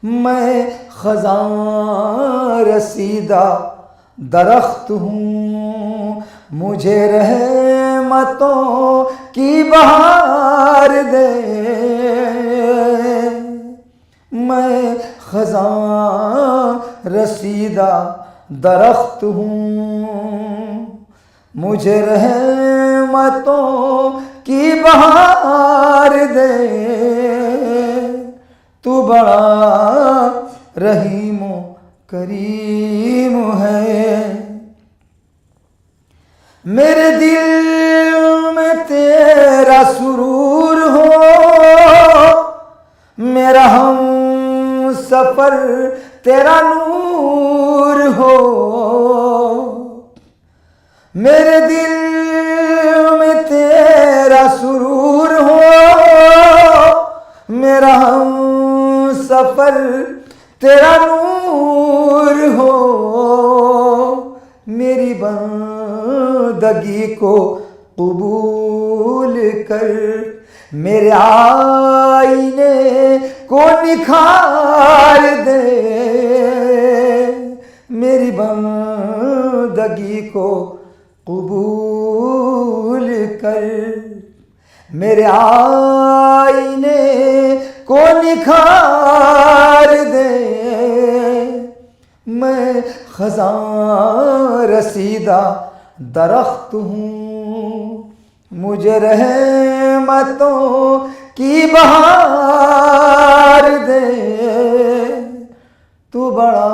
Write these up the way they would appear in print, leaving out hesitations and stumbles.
मैं खज़ां रसीदा दरख्त हूँ, मुझे रहमतों की बहार दे। मैं खज़ां रसीदा दरख्त हूँ, मुझे रहमतों की बहार दे। तू बड़ा रहीम करीम है। मेरे दिल में तेरा सुरूर हो, मेरा हम सफर तेरा नूर हो। मेरे दिल में तेरा सुरूर हो, मेरा हम सफर तेरा नूर हो। मेरी बंदगी को कबूल कर, मेरे आईने को निखार दे। मेरी बंदगी को कबूल कर, मेरे आईने को निखार दे। मैं खज़ां रसीदा दरख्त हूँ, मुझे रहमतों की बहार दे। तू बड़ा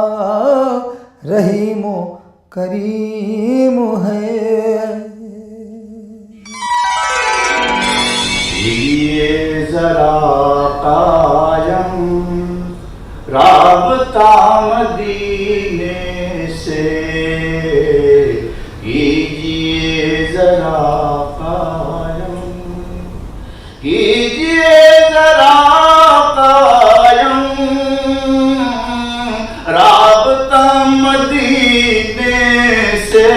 रहीम करीम है। ये जरा कायम राबता मदीने से, कीजिए जरा कायम, कीजिए जरा कायम राबता मदीने से।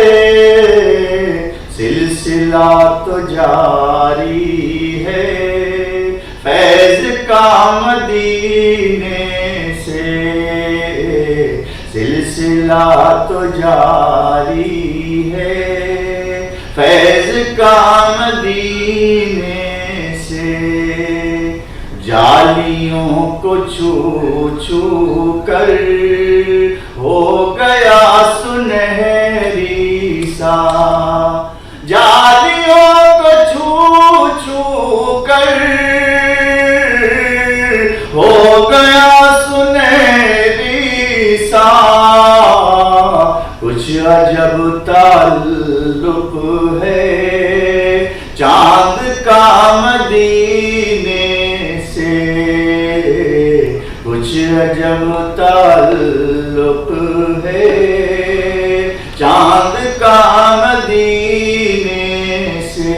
सिलसिला तो जारी है फैज़ का मदीने से। सिलसिला तो जारी है फैज़ का मदीने से। जालियों को छू छू कर हो गया सुनहरी सा। जालियों को छू छू कर हो गया सुनहरी सा। कुछ अजब ताल्लुक है चांद का मदीने से। कुछ अजब ताल्लुक है चांद का मदीने से।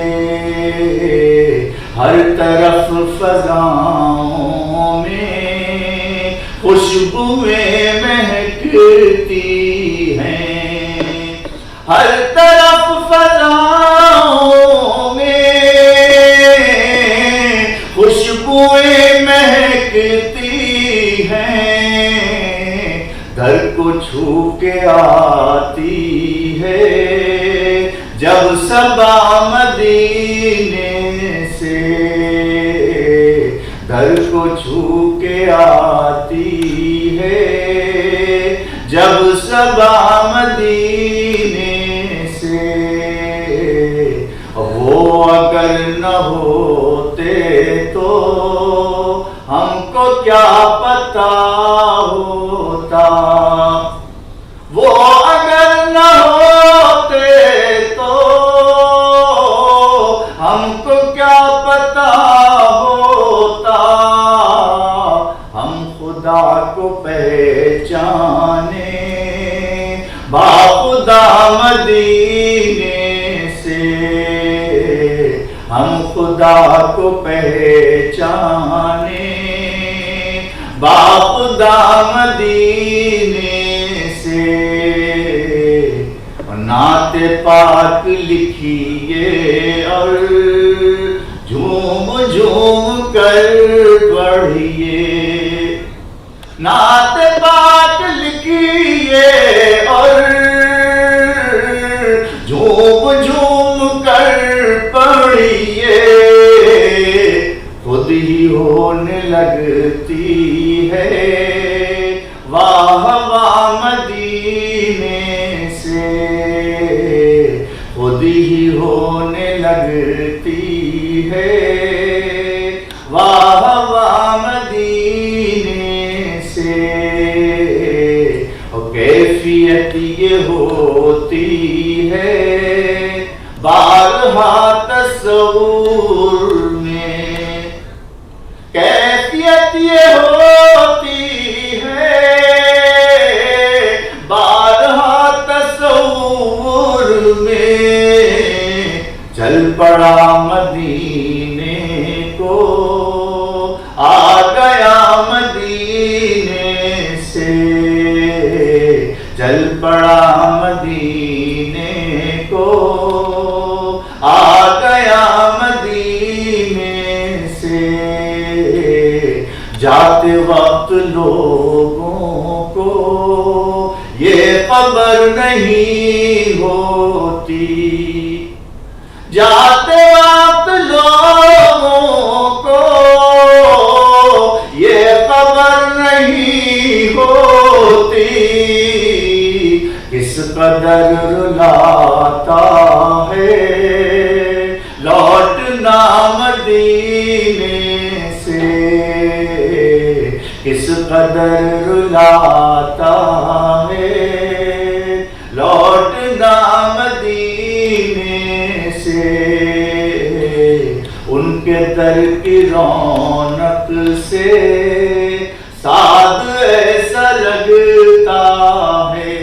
हर तरफ फज़ाओं में खुशबुएं महकती हैं। हर तरफ फज़ाओं में खुशबुएं महकती हैं। घर को छू के आती है जब सबा मदीने से। घर को छू के आती है जब सबा मदीने से। वो अगर न होते तो हमको क्या पता होता। वो अगर न होते तो हमको क्या पता होता। हम खुदा को पहचाने बाखुदा मदीने से। हम खुदा को पहचाने बाखुदा मदीने से। नाते पाक लिखिए और झूम झूम कर पढ़िए। पढ़िए, नात पाक लिखिए और झूम झूम कर पढ़िए, खुद ही होने लगती है वाह वाह मदीने से, खुद ही होने लगती है वाह वाह मदीने से। और कैफियत ये होती है बारहा तस्वुर में, कैफियत ये होती है बारहा तस्वुर में, चल पड़ा मदीने को आ गया मदीने से, चल पड़ा मदीने को आ गया मदीने से। जाते वक्त लोगों को ये खबर नहीं होती, जाते वक्त लोगों को ये खबर नहीं होती, किस कदर रुलाता है लौटना मदीने से, किस कदर रुलाता है लौटना मदीने से। उनके दर की रौनक से साद ऐसा लगता है,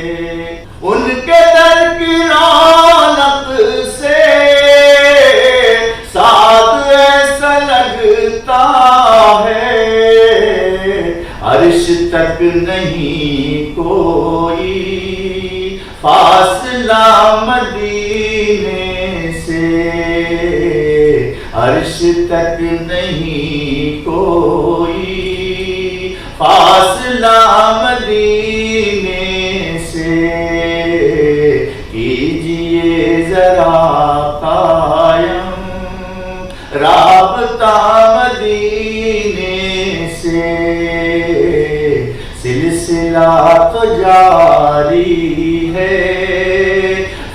उनके दर की रौनक से साद ऐसा लगता है, अर्श तक नहीं कोई फासला मदीने से, अर्श तक नहीं कोई फासला मदीने से। कीजिए जरा कायम राबता मदीने से, सिलसिला तो जारी है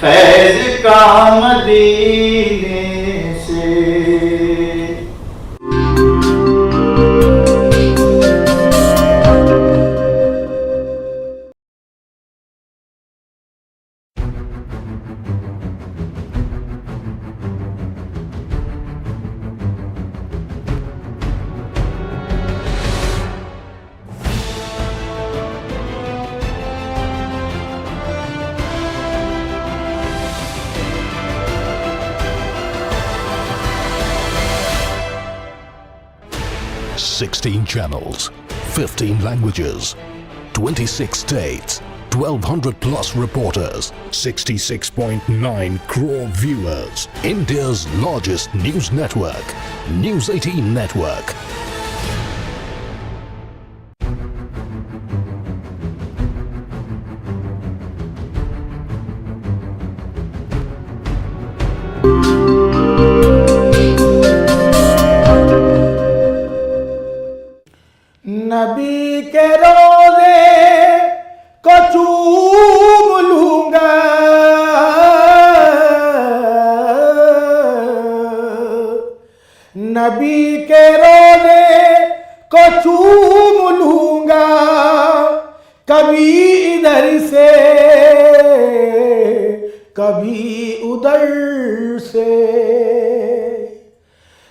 फैज का मदीने से। Sixteen channels, 15 languages, 26 states, 1,200 plus reporters, 66.9 crore viewers. India's largest news network, News 18 Network. नबी के रोज़े को चूम लूंगा, नबी के रोज़े को चूम लूंगा, कभी इधर से कभी उधर से,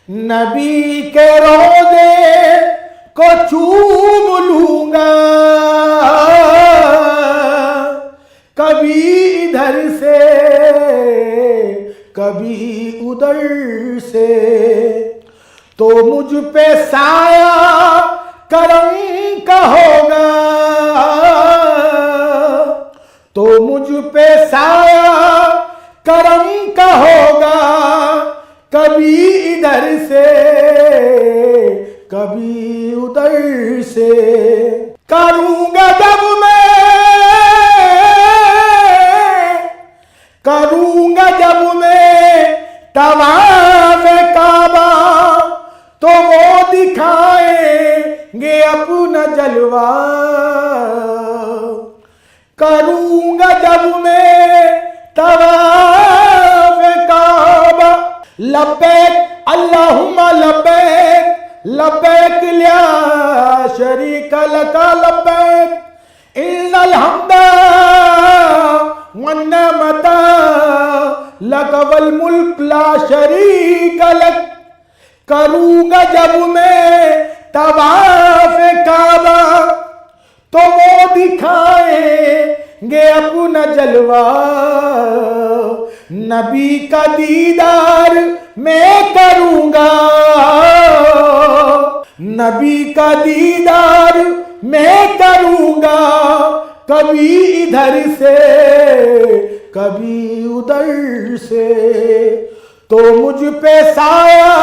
नबी के रोज़े को चूम लूंगा, कभी इधर से कभी उधर से, तो मुझ पे साया करम का होगा, तो मुझ पे साया करम का होगा, कभी इधर से कभी उधर से करूंगा जब मैं तवाफ काबा तो वो दिखाएंगे अपना जलवा। करूंगा जब मैं तवाफ काबा लब्बैक अल्लाहुम्मा लब्बैक लब्बैक ला शरीक लका लब्बैक इन्नल हम्दा वन्नमता लक वल मुल्क ला शरीक लक। करूंगा जब मैं तवाफ काबा तो वो दिखाएंगे अपना जलवा। नबी का दीदार मैं करूंगा, नबी का दीदार मैं करूंगा, कभी इधर से कभी उधर से। तो मुझ पे साया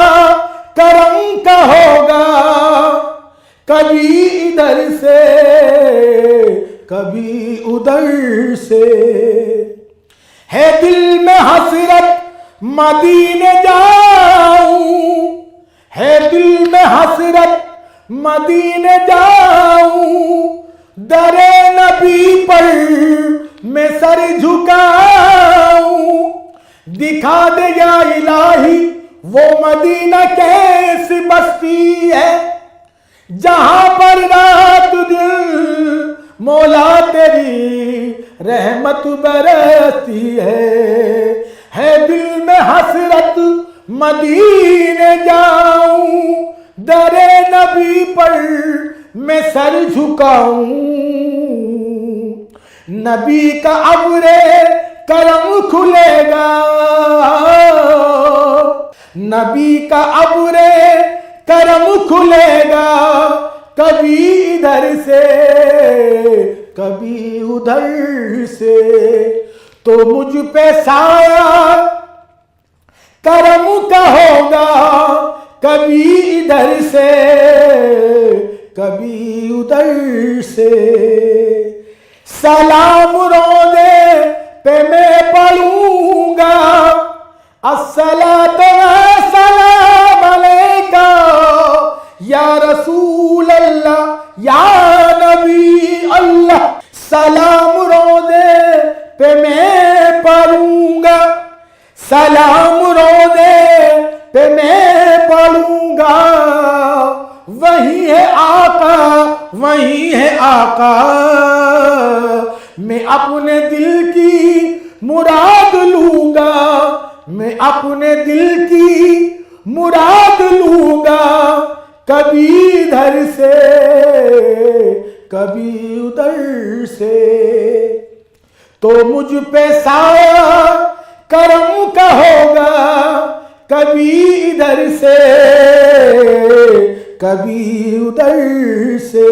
करम का होगा, कभी इधर से कभी उधर से। है दिल में हसरत मदीने जाऊं, है दिल में हसरत मदीने जाऊं, दरे नबी पर मैं सर झुकाऊं। दिखा दे या इलाही वो मदीना कैसी बस्ती है, जहां पर रात दिन मौला तेरी रहमत बरसती है दिल में हसरत मदीने जाऊं, दरे नबी पर मैं सर झुकाऊं। नबी का अब्रे करम खुलेगा, नबी का अब्रे करम खुलेगा, कभी इधर से कभी उधर से। तो मुझ पे साया करम का होगा, कभी इधर से कभी उधर से। सलाम रोज़े पे मैं पढ़ूंगा, अस्सलातु वस्सलाम अलैका या रसूल अल्लाह या नबी अल्लाह। सलाम रोज़े पे मैं पढ़ूंगा, सलाम रोज़े पे मैं पढ़ूंगा, वही है आका वही है आका। मैं अपने दिल की मुराद लूंगा, मैं अपने दिल की मुराद लूंगा, कभी इधर से कभी उधर से। तो मुझ पे साया करम का होगा, कभी इधर से कभी उधर से।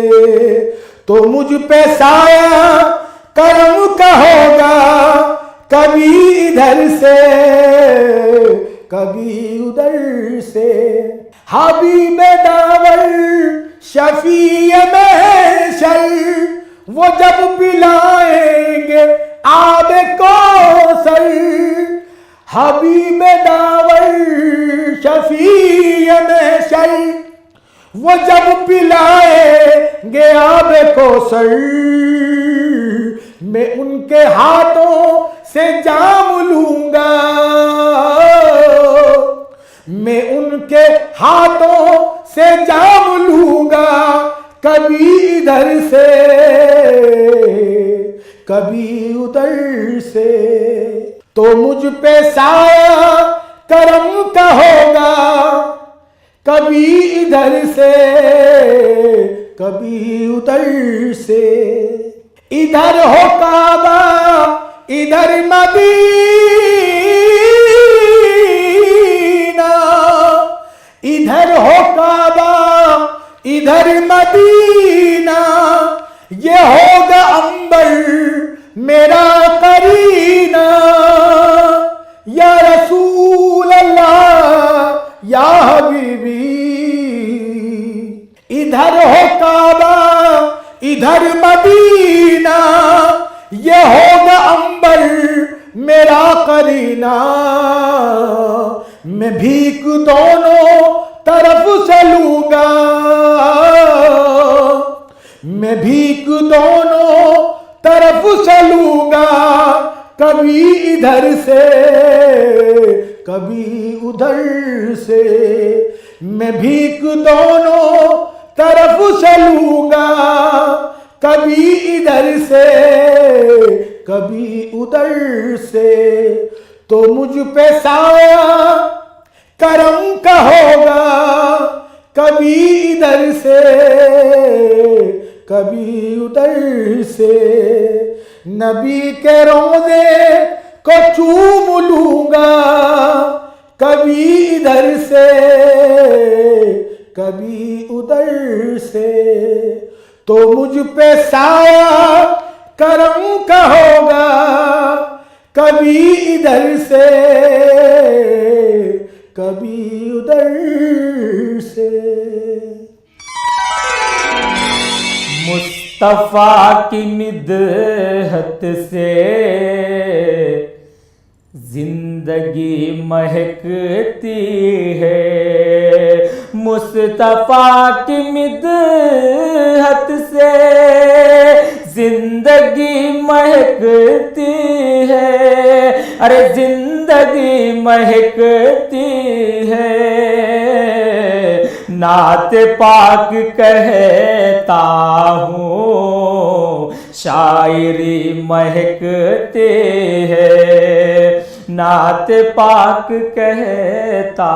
तो मुझ पे साया करम का होगा, कभी इधर से कभी उधर से। हबीब दावर शफीए महशर वो जब पिलाएंगे आब कौसर। हबीब दावर शफीए महशर वो जब पिलाएंगे आब कौसर। मैं उनके हाथों से जाम लूंगा, मैं उनके हाथों से जाम लूंगा, कभी इधर से कभी उधर से। तो मुझ पे साया करम का होगा, कभी इधर से कभी उधर से। इधर हो काबा इधर मदीना, इधर हो काबा इधर मदीना। ये होगा अंबर मेरा करीना, या रसूल अल्लाह या हबीबी। इधर हो काबा इधर मदीना, ये होगा अंबर मेरा करीना। मैं भीख दोनों तरफ चलूंगा, मैं भीख दोनों तरफ चलूंगा, कभी इधर से कभी उधर से। मैं भीख दोनों तरफ चलूंगा, कभी इधर से कभी उधर से। तो मुझ पे साया करम का होगा, कभी इधर से कभी उधर से। नबी के रोज़े को चूम लूंगा, कभी इधर से कभी उधर से। तो मुझ पे साया करम का होगा, कभी इधर से कभी उधर से। मुस्तफा की मिदहत से जिंदगी महकती है, मुस्तफा की मिदहत से जिंदगी महकती है। अरे जिंदगी महकती है। नात पाक कहता हूँ, शायरी महकते हैं। नात पाक कहता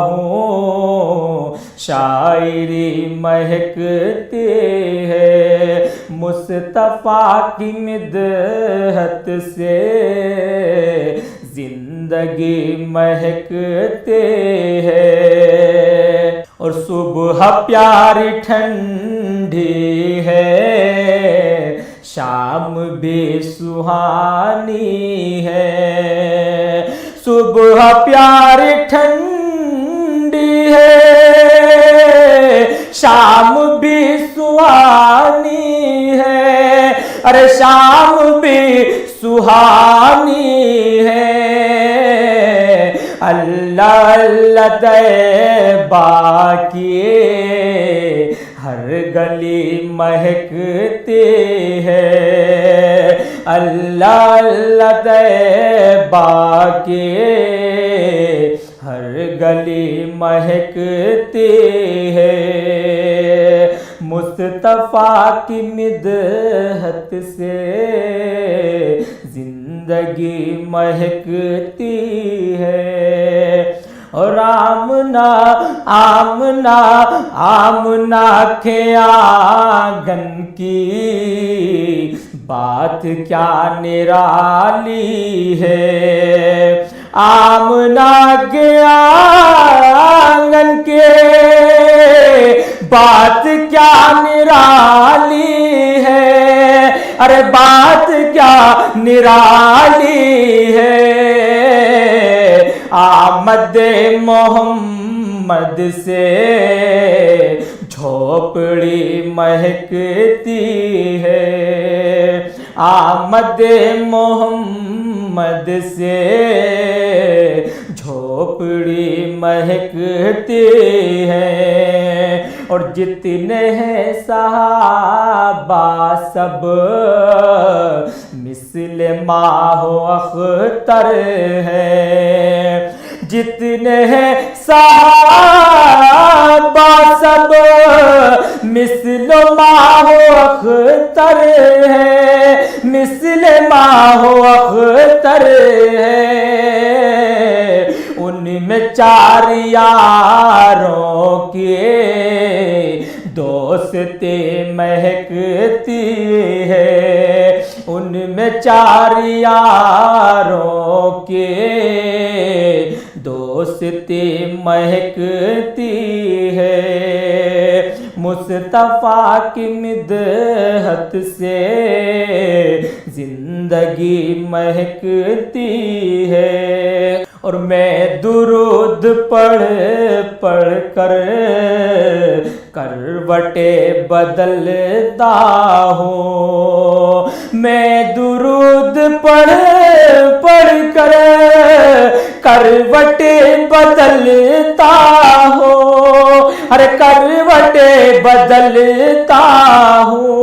हूँ, शायरी महकते हैं। मुस्तफा की मिदहत से जिंदगी महकते हैं। और सुबह प्यारी ठंडी है, शाम भी सुहानी है। सुबह प्यारी ठंडी है, शाम भी सुहानी है। अरे शाम भी सुहानी है। अल्लाह अल्लाह तैबा की हर गली महकती है। अल्लाह अल्लाह तैबा की हर गली महकती है। मुस्तफा की मिदहत से जिंदगी महकती है। और आमना आमना आमना के आंगन की बात क्या निराली है। आमना के आंगन के बात क्या निराली है। अरे बात क्या निराली है। आमद मोहम्मद से झोपड़ी महकती है। आमद मोहम्मद से झोपड़ी महकती है। और जितने हैं सहाबा सब मिस्ल माहो अख्तर है। जितने हैं सहाबा सब मिस्ल माहो अख्तर है। मिस्ल माहो अख्तर है। उनमें चार यारों के दोस्ती महकती है। उनमें चार यारों के दोस्ती महकती है। मुस्तफा की मिदहत से जिंदगी महकती है। और मैं दुरूद पढ़ पढ़ कर करवटे बदलता हूँ। मैं दुरूद पढ़ पढ़ कर करवटे बदलता हूँ। अरे करवटे बदलता हूँ।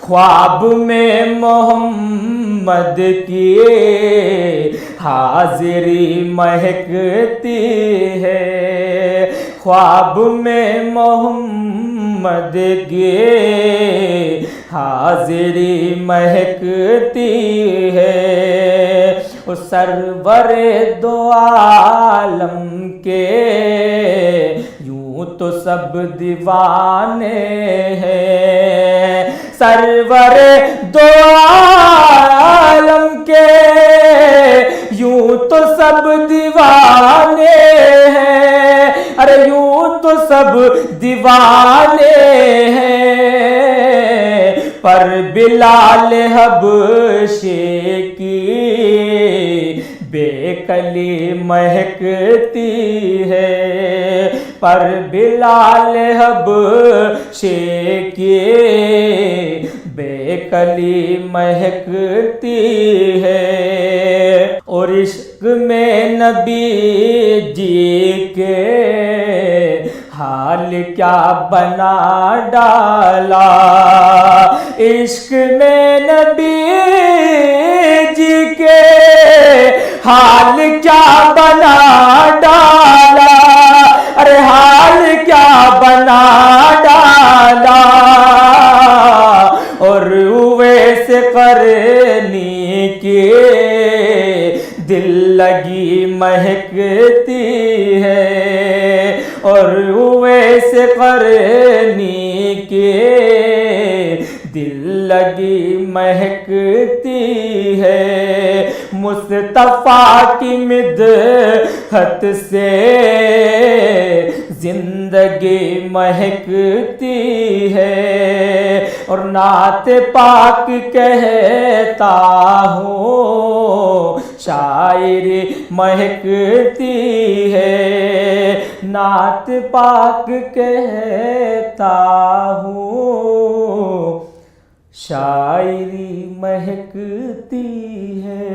ख्वाब में मोहम्मद की हाजिरी महकती है। ख्वाब में मोहम्मद की हाजिरी महकती है। उस सरवरे दो आलम के यूं तो सब दीवाने हैं। सरवरे दो आलम के यूं तो सब दीवाने हैं। अरे यूं तो सब दीवाने हैं। पर बिलाल हबशी की बेकली महकती है। पर बिलाल हबशी की बेकली महकती है। और इश्क में नबी जी के हाल क्या बना डाला। इश्क में नबी जी के हाल क्या बना डाला। अरे हाल क्या बना डाला। और वैसे करनी के दिल लगी महकती है। और वैसे करनी के दिल लगी महकती है। मुस्तफा की मिदहत से जिंदगी महकती है। और नात पाक कहता हूँ शायरी महकती है। नात पाक कहता हूँ शायरी महकती है।